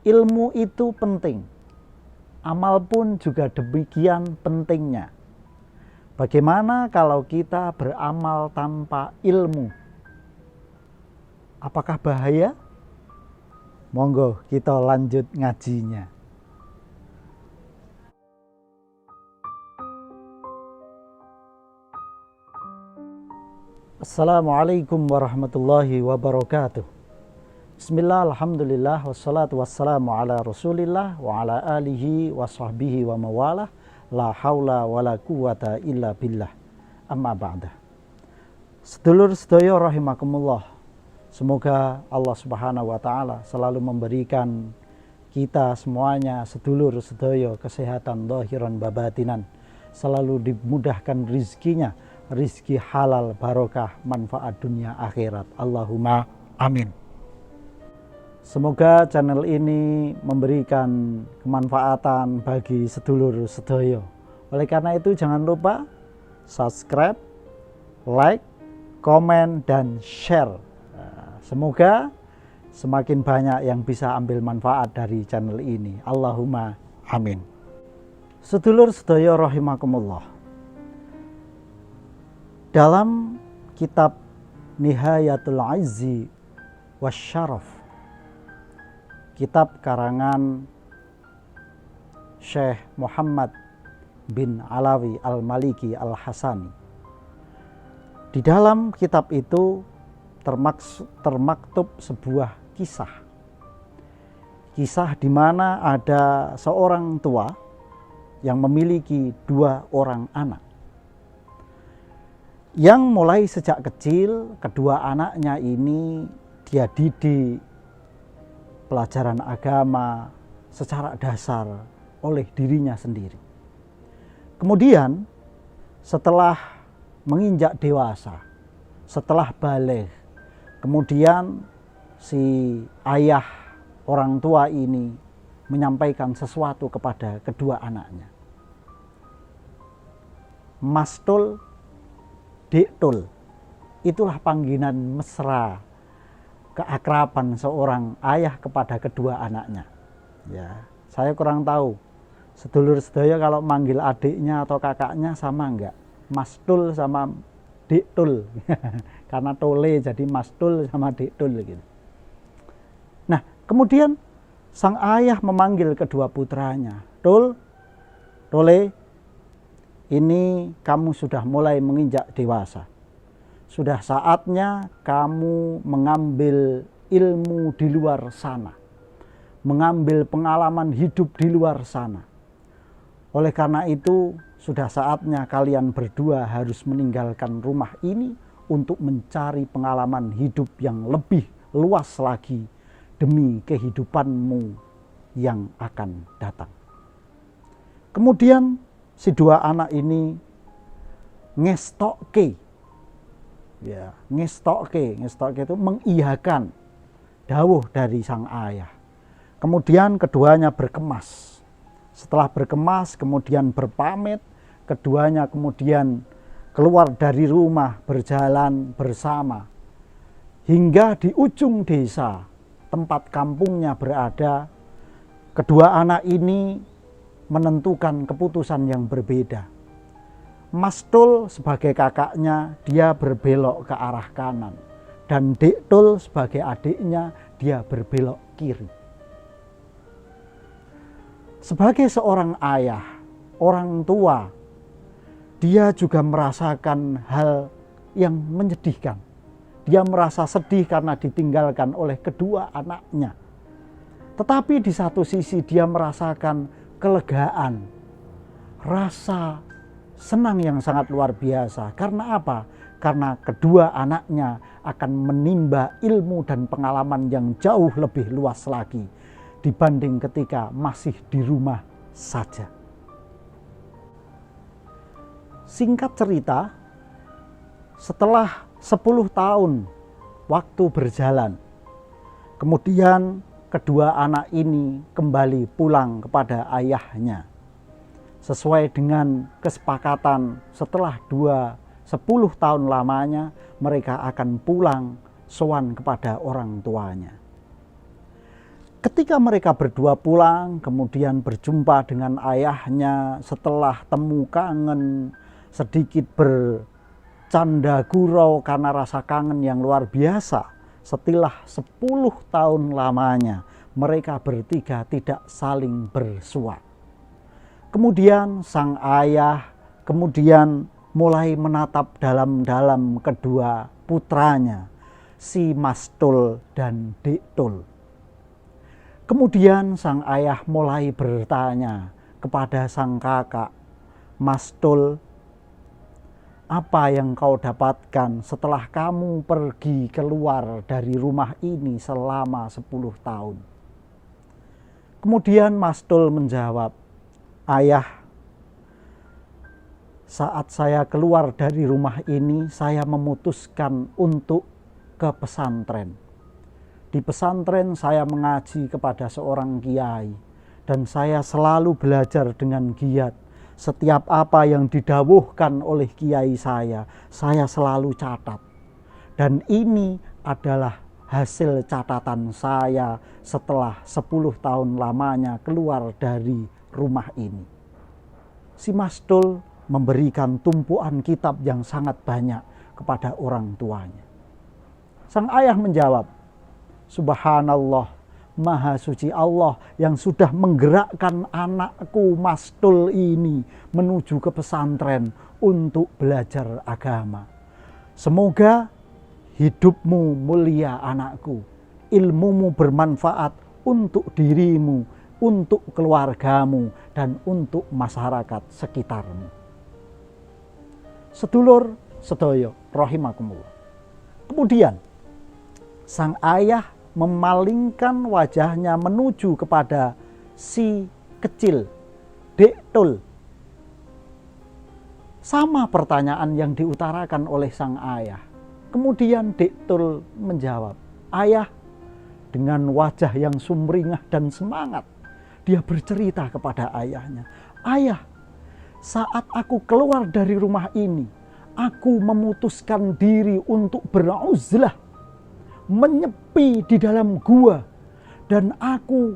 ilmu itu penting. Amal pun juga demikian pentingnya. Bagaimana kalau kita beramal tanpa ilmu? Apakah bahaya? Monggo kita lanjut ngajinya. Assalamualaikum warahmatullahi wabarakatuh. Bismillah, alhamdulillah, wassalatu wassalamu ala rasulillah wa ala alihi wa sahbihi wa mawalah. La haula wa la quwata illa billah. Amma ba'da. Sedulur sedaya rahimakumullah, semoga Allah subhanahu wa ta'ala selalu memberikan kita semuanya, sedulur sedaya, kesehatan zahiran babatinan, selalu dimudahkan rizkinya, rizki halal, barokah, manfaat dunia akhirat. Allahumma amin. Semoga channel ini memberikan kemanfaatan bagi sedulur sedaya. Oleh karena itu jangan lupa subscribe, like, komen, dan share. Semoga semakin banyak yang bisa ambil manfaat dari channel ini. Allahumma amin. Sedulur sedaya rahimakumullah, dalam kitab Nihayatul Izzi Wasyaraf, kitab karangan Syekh Muhammad bin Alawi Al-Maliki Al-Hasani, di dalam kitab itu termaktub sebuah kisah di mana ada seorang tua yang memiliki 2 orang anak, yang mulai sejak kecil kedua anaknya ini dia didik pelajaran agama secara dasar oleh dirinya sendiri. Kemudian setelah menginjak dewasa, setelah baligh, kemudian si ayah orang tua ini menyampaikan sesuatu kepada kedua anaknya. Mastul, Dektul, itulah panggilan mesra keakraban seorang ayah kepada kedua anaknya. Ya, saya kurang tahu sedulur sedaya kalau manggil adiknya atau kakaknya sama enggak? Mastul sama Dektul. Karena tole jadi mastul sama Dektul gitu. Nah, kemudian sang ayah memanggil kedua putranya. Tole, ini kamu sudah mulai menginjak dewasa. Sudah saatnya kamu mengambil ilmu di luar sana, mengambil pengalaman hidup di luar sana. Oleh karena itu, sudah saatnya kalian berdua harus meninggalkan rumah ini untuk mencari pengalaman hidup yang lebih luas lagi demi kehidupanmu yang akan datang. Kemudian si 2 anak ini ngestokke. Ya, ngestokke itu mengiyakan dawuh dari sang ayah. Kemudian keduanya berkemas. Setelah berkemas kemudian berpamit, keduanya kemudian keluar dari rumah berjalan bersama hingga di ujung desa tempat kampungnya berada. Kedua anak ini menentukan keputusan yang berbeda. Mastul sebagai kakaknya dia berbelok ke arah kanan, dan Dektul sebagai adiknya dia berbelok kiri. Sebagai seorang ayah, orang tua, dia juga merasakan hal yang menyedihkan. Dia merasa sedih karena ditinggalkan oleh kedua anaknya. Tetapi di satu sisi dia merasakan kelegaan, rasa senang yang sangat luar biasa. Karena apa? Karena kedua anaknya akan menimba ilmu dan pengalaman yang jauh lebih luas lagi dibanding ketika masih di rumah saja. Singkat cerita, setelah 10 tahun waktu berjalan, kemudian kedua anak ini kembali pulang kepada ayahnya. Sesuai dengan kesepakatan, setelah 10 tahun lamanya mereka akan pulang sowan kepada orang tuanya. Ketika mereka berdua pulang, kemudian berjumpa dengan ayahnya setelah temu kangen, sedikit bercanda gurau karena rasa kangen yang luar biasa. Setelah 10 tahun lamanya, mereka bertiga tidak saling bersua. Kemudian sang ayah kemudian mulai menatap dalam-dalam kedua putranya, si Mastul dan Dektul. Kemudian sang ayah mulai bertanya kepada sang kakak, Mastul, apa yang kau dapatkan setelah kamu pergi keluar dari rumah ini selama 10 tahun? Kemudian Mastul menjawab, ayah, saat saya keluar dari rumah ini, saya memutuskan untuk ke pesantren. Di pesantren saya mengaji kepada seorang kiai, dan saya selalu belajar dengan giat. Setiap apa yang didawuhkan oleh kiai saya selalu catat. Dan ini adalah hasil catatan saya setelah 10 tahun lamanya keluar dari rumah ini. Si Mastul memberikan tumpuan kitab yang sangat banyak kepada orang tuanya. Sang ayah menjawab, Subhanallah, Maha Suci Allah yang sudah menggerakkan anakku Mastul ini menuju ke pesantren untuk belajar agama. Semoga hidupmu mulia anakku, ilmumu bermanfaat untuk dirimu, untuk keluargamu, dan untuk masyarakat sekitarmu. Sedulur sedoyo rahimakumullah. Kemudian sang ayah memalingkan wajahnya menuju kepada si kecil, Dektul. Sama pertanyaan yang diutarakan oleh sang ayah. Kemudian Dektul menjawab, ayah, dengan wajah yang sumringah dan semangat. Dia bercerita kepada ayahnya, ayah, saat aku keluar dari rumah ini, aku memutuskan diri untuk beruzlah, menyepi di dalam gua, dan aku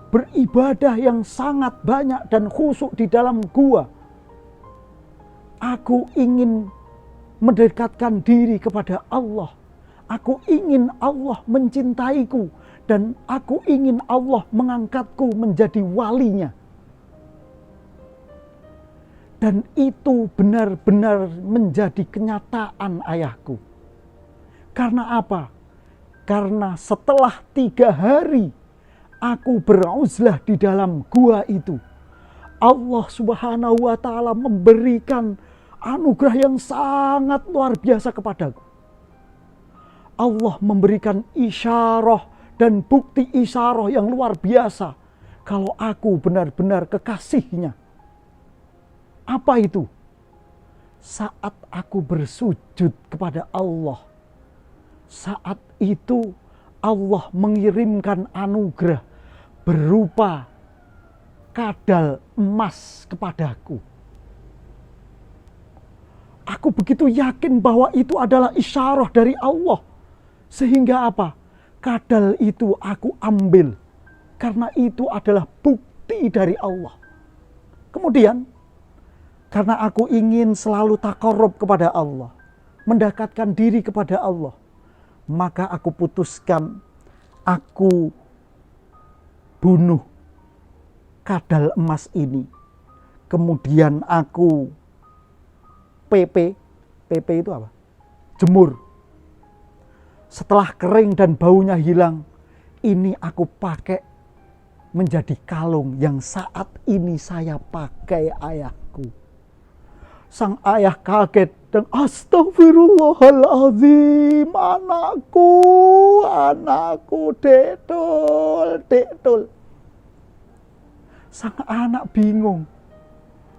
beribadah yang sangat banyak dan khusyuk di dalam gua. Aku ingin mendekatkan diri kepada Allah. Aku ingin Allah mencintaiku, dan aku ingin Allah mengangkatku menjadi walinya. Dan itu benar-benar menjadi kenyataan ayahku. Karena apa? Karena setelah 3 hari aku beruzlah di dalam gua itu, Allah Subhanahu wa Ta'ala memberikan anugerah yang sangat luar biasa kepadaku. Allah memberikan isyarah dan bukti isyarah yang luar biasa kalau aku benar-benar kekasihnya. Apa itu? Saat aku bersujud kepada Allah, saat itu Allah mengirimkan anugerah berupa kadal emas kepadaku. Aku begitu yakin bahwa itu adalah isyarah dari Allah. Sehingga apa? Kadal itu aku ambil. Karena itu adalah bukti dari Allah. Kemudian, karena aku ingin selalu takarrub kepada Allah, mendekatkan diri kepada Allah, maka aku putuskan aku bunuh kadal emas ini. Kemudian aku PP itu apa? Jemur. Setelah kering dan baunya hilang, ini aku pakai menjadi kalung yang saat ini saya pakai ayahku. Sang ayah kaget dan astagfirullahaladzim, anakku, Dektul. Sang anak bingung.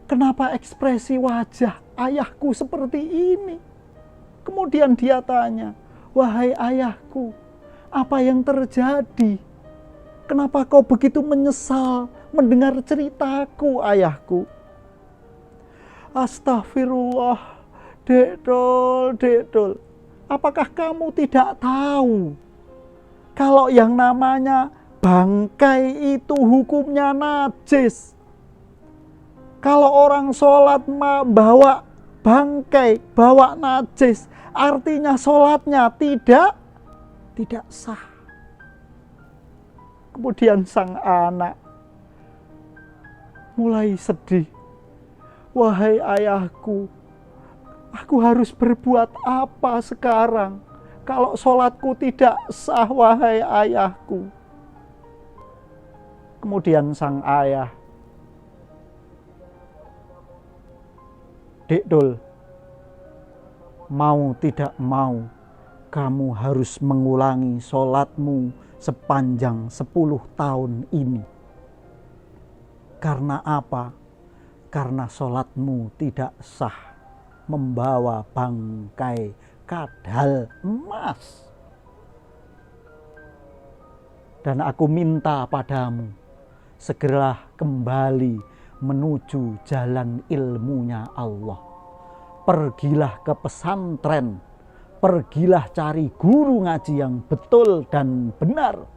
Kenapa ekspresi wajah ayahku seperti ini? Kemudian dia tanya, wahai ayahku, apa yang terjadi? Kenapa kau begitu menyesal mendengar ceritaku, ayahku? Astagfirullah, Dektul. Apakah kamu tidak tahu kalau yang namanya bangkai itu hukumnya najis. Kalau orang sholat bawa bangkai, bawa najis, artinya sholatnya tidak sah. Kemudian sang anak mulai sedih. Wahai ayahku, aku harus berbuat apa sekarang kalau sholatku tidak sah, wahai ayahku. Kemudian sang ayah, Dek Dul, mau tidak mau kamu harus mengulangi sholatmu sepanjang 10 tahun ini. Karena apa? Karena sholatmu tidak sah membawa bangkai kadal emas. Dan aku minta padamu, segeralah kembali menuju jalan ilmunya Allah. Pergilah ke pesantren, pergilah cari guru ngaji yang betul dan benar.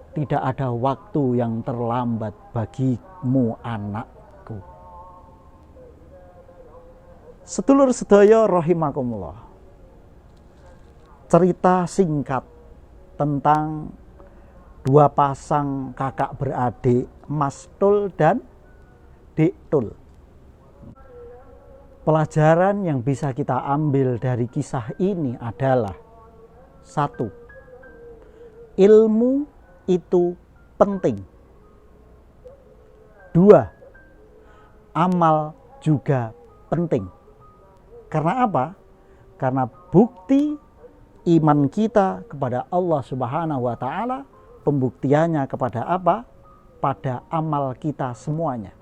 Tidak ada waktu yang terlambat bagimu, anakku. Sedulur sedaya rahimakumullah. Cerita singkat tentang dua pasang kakak beradik, Mas Tul dan Dek Tul. Pelajaran yang bisa kita ambil dari kisah ini adalah: 1. Ilmu itu penting. 2. Amal juga penting. Karena apa? Karena bukti iman kita kepada Allah Subhanahu wa Ta'ala, pembuktiannya kepada apa? Pada amal kita semuanya.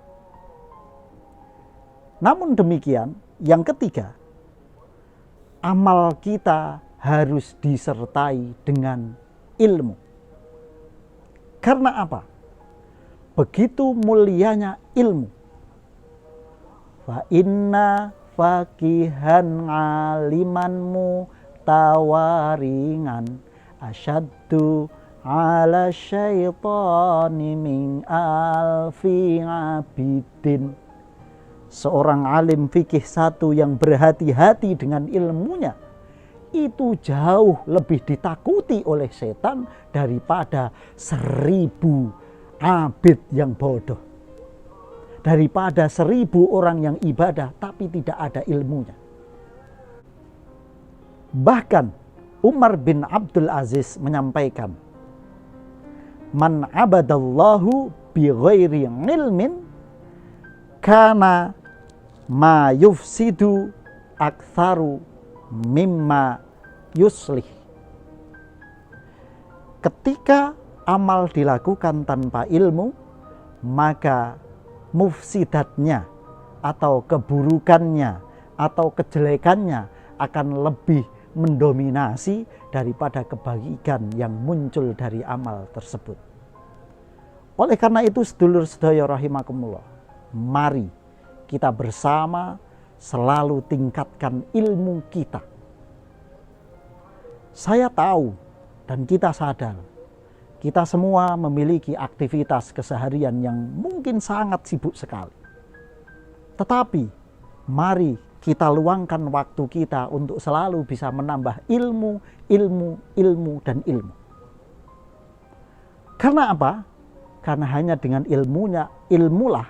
Namun demikian, yang ketiga, amal kita harus disertai dengan ilmu. Karena apa? Begitu mulianya ilmu. Fa inna faqihan alimanmu tawaringan asyaddu ala syaitani min alfi abidin. Seorang alim fikih satu yang berhati-hati dengan ilmunya itu jauh lebih ditakuti oleh setan daripada 1000 abid yang bodoh, daripada 1000 orang yang ibadah tapi tidak ada ilmunya. Bahkan Umar bin Abdul Aziz menyampaikan, man abadallahu bi ghairi ilmin kana ma yufsidu aktsaru mimma yuslih. Ketika amal dilakukan tanpa ilmu, maka mufsidatnya atau keburukannya atau kejelekannya akan lebih mendominasi daripada kebaikan yang muncul dari amal tersebut. Oleh karena itu, sedulur sedaya rahimakumullah, mari kita bersama selalu tingkatkan ilmu kita. Saya tahu dan kita sadar, kita semua memiliki aktivitas keseharian yang mungkin sangat sibuk sekali. Tetapi mari kita luangkan waktu kita untuk selalu bisa menambah ilmu. Karena apa? Karena hanya dengan ilmulah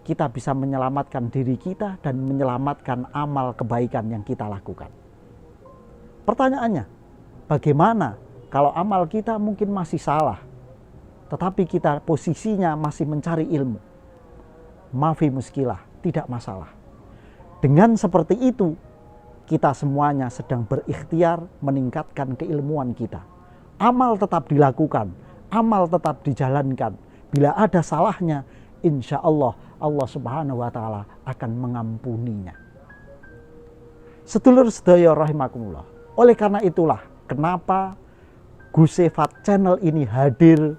kita bisa menyelamatkan diri kita dan menyelamatkan amal kebaikan yang kita lakukan. Pertanyaannya, bagaimana kalau amal kita mungkin masih salah, tetapi kita posisinya masih mencari ilmu? Mafi muskilah, tidak masalah. Dengan seperti itu, kita semuanya sedang berikhtiar meningkatkan keilmuan kita. Amal tetap dilakukan, amal tetap dijalankan. Bila ada salahnya, insya Allah, Allah Subhanahu wa Ta'ala akan mengampuninya. Sedulur sedaya rahimakumullah. Oleh karena itulah, kenapa Gusefat channel ini hadir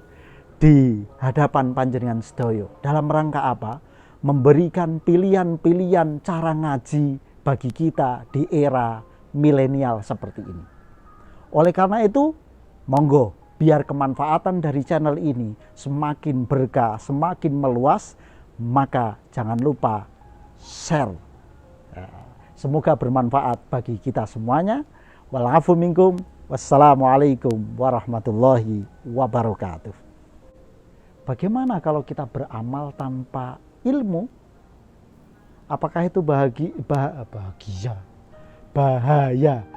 di hadapan panjenengan sedaya. Dalam rangka apa? Memberikan pilihan-pilihan cara ngaji bagi kita di era milenial seperti ini. Oleh karena itu, monggo biar kemanfaatan dari channel ini semakin berkah, semakin meluas, maka jangan lupa share. Semoga bermanfaat bagi kita semuanya. Walafu minkum. Wassalamualaikum warahmatullahi wabarakatuh. Bagaimana kalau kita beramal tanpa ilmu? Apakah itu bahagia? Bahaya.